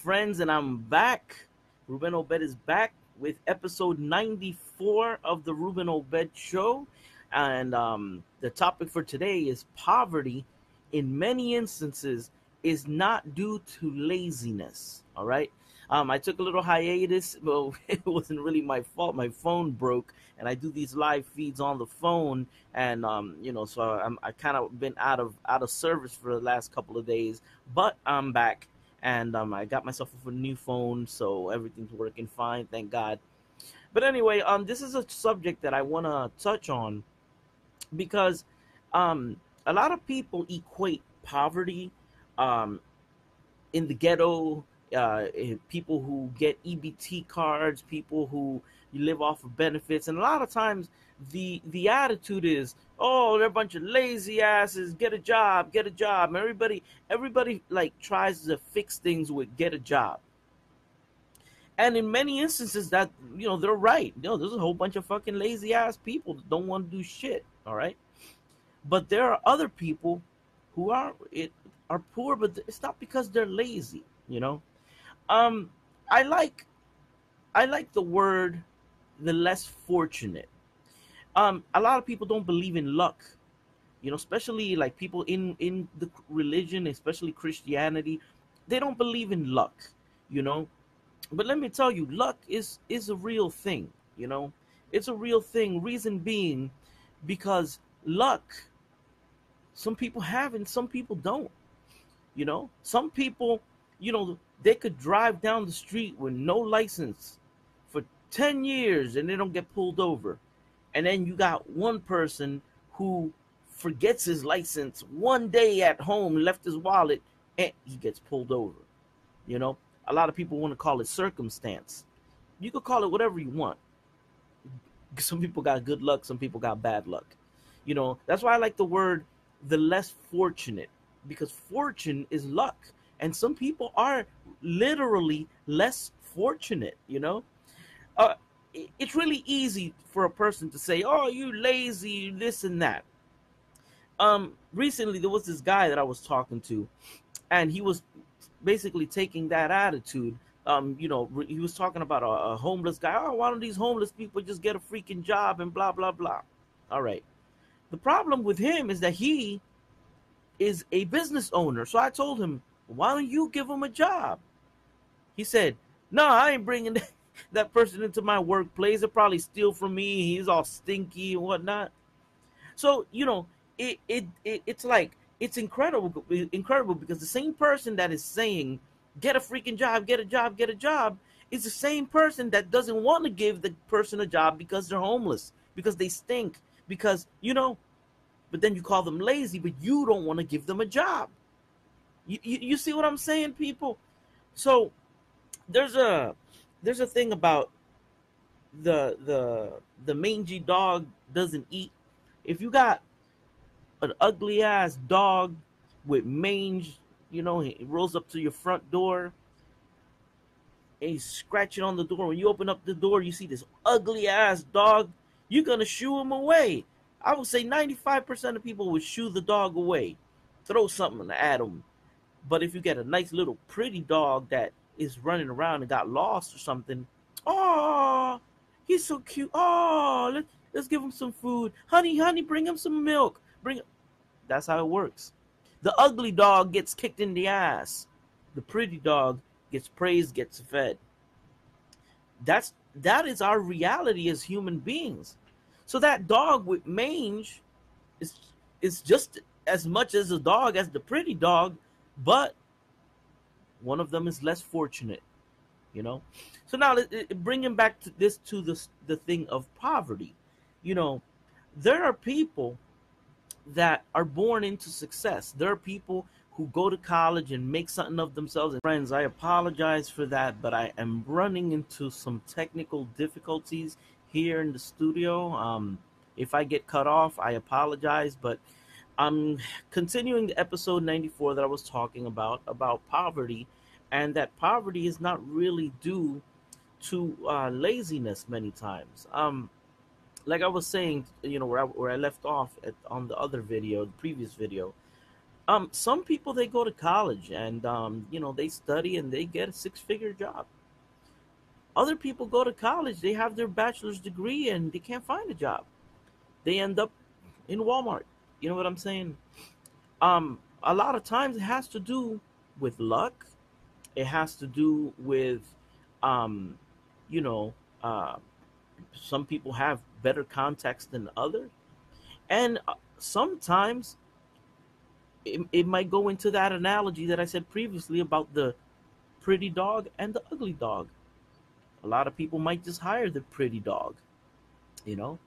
friends, and I'm back. Ruben Obed is back with episode 94 of the Ruben Obed Show. And the topic for today is poverty, in many instances, is not due to laziness. All right. I took a little hiatus. Well, it wasn't really my fault. My phone broke, and I do these live feeds on the phone, and so I kind of been out of service for the last couple of days. But I'm back, and I got myself a new phone, so everything's working fine, thank God. But anyway, this is a subject that I want to touch on because a lot of people equate poverty um, in the ghetto, people who get EBT cards, people who live off of benefits, and a lot of times the attitude is, oh, they're a bunch of lazy asses. Get a job, get a job. And everybody like tries to fix things with get a job. And in many instances, that they're right. There's a whole bunch of fucking lazy ass people that don't want to do shit. All right, but there are other people who are poor, but it's not because they're lazy. Um, I like the word the less fortunate. A lot of people don't believe in luck. Especially like people in the religion, especially Christianity, they don't believe in luck. You know, but let me tell you, luck is a real thing. It's a real thing. Reason being, because luck, some people have and some people don't. Some people, they could drive down the street with no license for 10 years and they don't get pulled over. And then you got one person who forgets his license one day at home, left his wallet, and he gets pulled over. You know, a lot of people want to call it circumstance. You could call it whatever you want. Some people got good luck, some people got bad luck. That's why I like the word the less fortunate, because fortune is luck. And some people are literally less fortunate. Uh, it's really easy for a person to say, oh, you lazy, this and that. Recently there was this guy that I was talking to, and he was basically taking that attitude. He was talking about a homeless guy. Oh, why don't these homeless people just get a freaking job and blah, blah, blah. All right. The problem with him is that he is a business owner. So I told him, why don't you give him a job? He said, no, I ain't bringing that person into my workplace. They'll probably steal from me. He's all stinky and whatnot. So, it's like, it's incredible because the same person that is saying, get a freaking job, get a job, get a job, is the same person that doesn't want to give the person a job because they're homeless, because they stink, because, but then you call them lazy, but you don't want to give them a job. You see what I'm saying, people? So there's a thing about the mangy dog doesn't eat. If you got an ugly ass dog with mange, he rolls up to your front door and he's scratching on the door. When you open up the door, you see this ugly ass dog, you're gonna shoo him away. I would say 95% of people would shoo the dog away, throw something at him. But if you get a nice little pretty dog that is running around and got lost or something, oh, he's so cute. Oh, let's give him some food. Honey, bring him some milk. That's how it works. The ugly dog gets kicked in the ass. The pretty dog gets praised, gets fed. That is our reality as human beings. So that dog with mange is just as much as a dog as the pretty dog, but one of them is less fortunate. So now bringing back to the thing of poverty. There are people that are born into success. There are people who go to college and make something of themselves. And friends, I apologize for that, but I am running into some technical difficulties here in the studio. If I get cut off, I apologize, but I'm continuing the episode 94 that I was talking about poverty, and that poverty is not really due to laziness many times. Like I was saying, where I left off on the other video, the previous video, Some people, they go to college and they study and they get a six-figure job. Other people go to college, they have their bachelor's degree and they can't find a job. They end up in Walmart. You know what I'm saying? A lot of times it has to do with luck. It has to do with, um, you know, uh, some people have better context than others, and sometimes it might go into that analogy that I said previously about the pretty dog and the ugly dog. A lot of people might just hire the pretty dog, you know,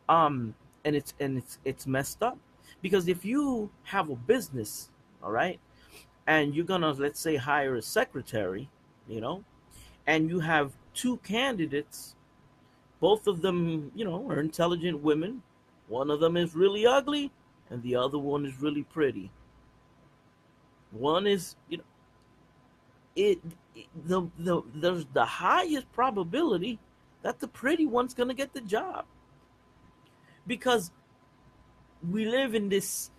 um, and it's messed up because if you have a business, all right, and you're gonna, let's say, hire a secretary, you know, and you have two candidates, both of them, are intelligent women. One of them is really ugly, and the other one is really pretty. One is, it, there's the highest probability that the pretty one's gonna get the job because we live in this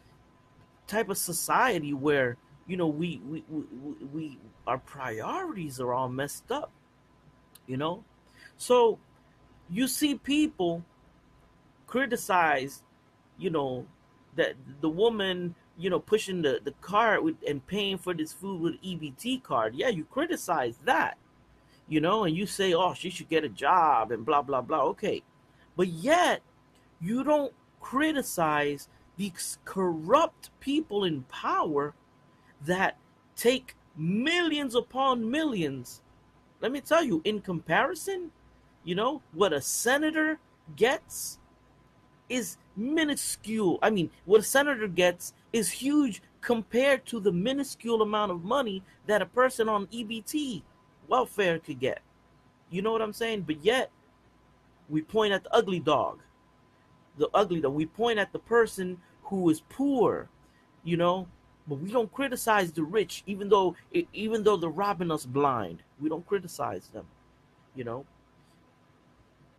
type of society where we our priorities are all messed up, you know. So you see people criticize, you know, that the woman, pushing the cart with, and paying for this food with EBT card. Yeah, you criticize that, and you say, oh, she should get a job and blah blah blah. Okay, but yet you don't criticize these corrupt people in power that take millions upon millions. Let me tell you, in comparison, what a senator gets is minuscule. I mean, what a senator gets is huge compared to the minuscule amount of money that a person on EBT welfare could get. You know what I'm saying? But yet, we point at the ugly dog. The ugly dog. We point at the person who is poor, you know, but we don't criticize the rich, even though they're robbing us blind. We don't criticize them, you know.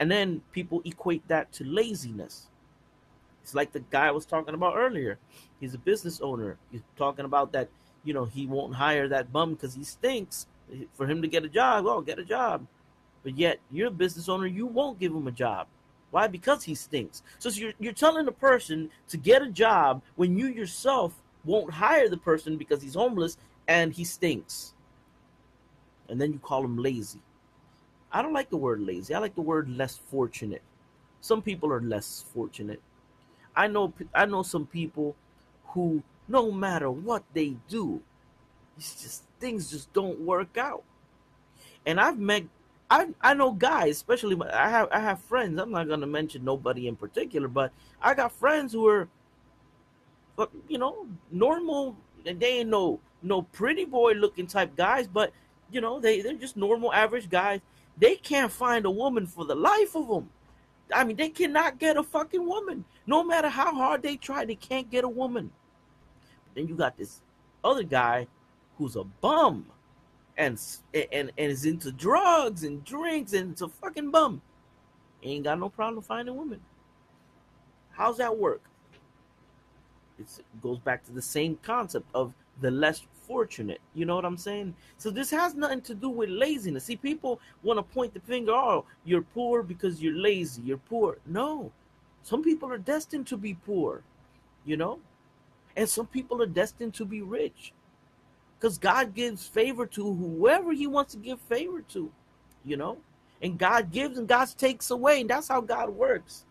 And then people equate that to laziness. It's like the guy I was talking about earlier. He's a business owner. He's talking about that, he won't hire that bum because he stinks. For him to get a job, well, get a job. But yet, you're a business owner, you won't give him a job. Why? Because he stinks. So you're telling the person to get a job when you yourself won't hire the person because he's homeless and he stinks. And then you call him lazy. I don't like the word lazy. I like the word less fortunate. Some people are less fortunate. I know some people who, no matter what they do, it's just things just don't work out. And I know guys, especially I have friends. I'm not gonna mention nobody in particular, but I got friends who are, normal. And they ain't no pretty boy looking type guys, but they're just normal average guys. They can't find a woman for the life of them. I mean, they cannot get a fucking woman. No matter how hard they try, they can't get a woman. But then you got this other guy who's a bum and is into drugs and drinks and it's a fucking bum. Ain't got no problem finding women. How's that work? It goes back to the same concept of the less fortunate. You know what I'm saying? So this has nothing to do with laziness. See, people want to point the finger. Oh, you're poor because you're lazy. You're poor. No, some people are destined to be poor. You know, and some people are destined to be rich because God gives favor to whoever He wants to give favor to. You know, and God gives and God takes away, and that's how God works.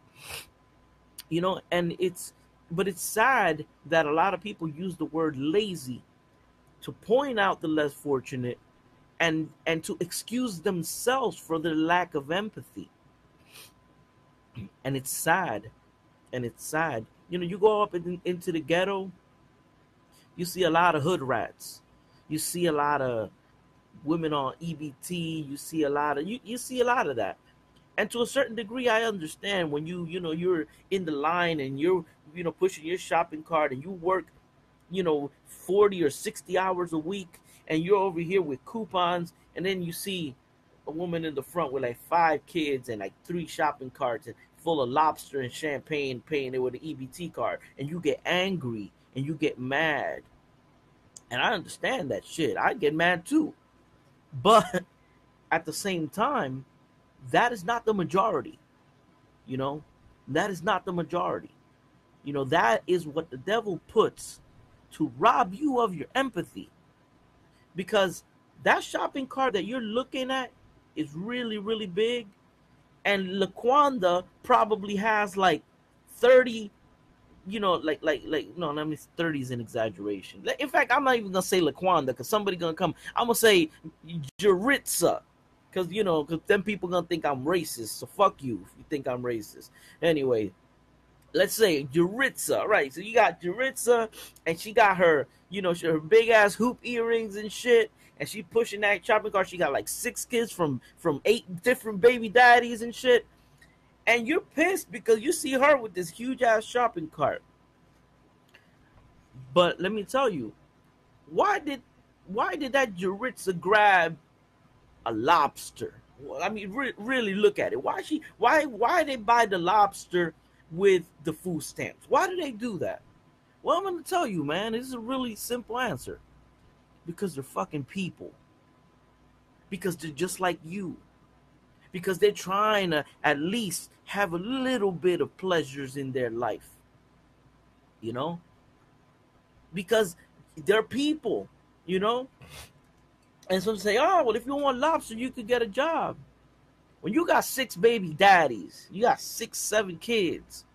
And it's sad that a lot of people use the word lazy to point out the less fortunate and to excuse themselves for their lack of empathy. And it's sad. And it's sad. You go up into the ghetto, you see a lot of hood rats. You see a lot of women on EBT. You see a lot of you see a lot of that. And to a certain degree, I understand when you're in the line and you're pushing your shopping cart and you work 40 or 60 hours a week and you're over here with coupons, and then you see a woman in the front with like 5 kids and like 3 shopping carts and full of lobster and champagne, paying it with an EBT card, and you get angry and you get mad. And I understand that shit. I get mad too. But at the same time, that is not the majority, you know? That is not the majority. That is what the devil puts to rob you of your empathy. Because that shopping cart that you're looking at is really, really big. And Laquanda probably has like 30, no, let me 30 is an exaggeration. In fact, I'm not even gonna say Laquanda because somebody gonna come. I'm gonna say Jaritza, because then people gonna think I'm racist. So fuck you if you think I'm racist. Anyway, let's say Jaritza, right? So you got Jaritza, and she got her big ass hoop earrings and shit, and she pushing that shopping cart. She got like 6 kids from 8 different baby daddies and shit, and you're pissed because you see her with this huge ass shopping cart. But let me tell you, why did that Jaritza grab a lobster? Well, I mean, really look at it. Why they buy the lobster with the food stamps? Why do they do that? Well, I'm gonna tell you, man. This is a really simple answer. Because they're fucking people. Because they're just like you. Because they're trying to at least have a little bit of pleasures in their life. You know? Because they're people, you know? And some say, oh, well, if you want lobster, you could get a job. When you got 6 baby daddies, you got 6, 7 kids,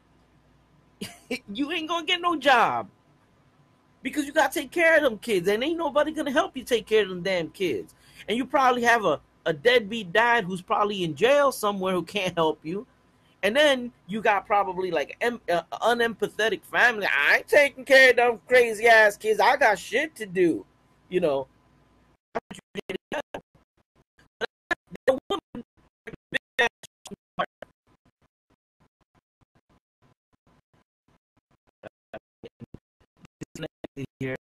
you ain't gonna get no job. Because you gotta take care of them kids, and ain't nobody gonna help you take care of them damn kids. And you probably have a deadbeat dad who's probably in jail somewhere who can't help you. And then you got probably like unempathetic family. I ain't taking care of them crazy ass kids. I got shit to do. You know. Here,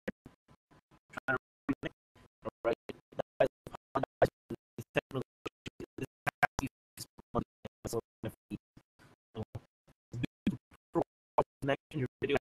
trying to right. Connection your video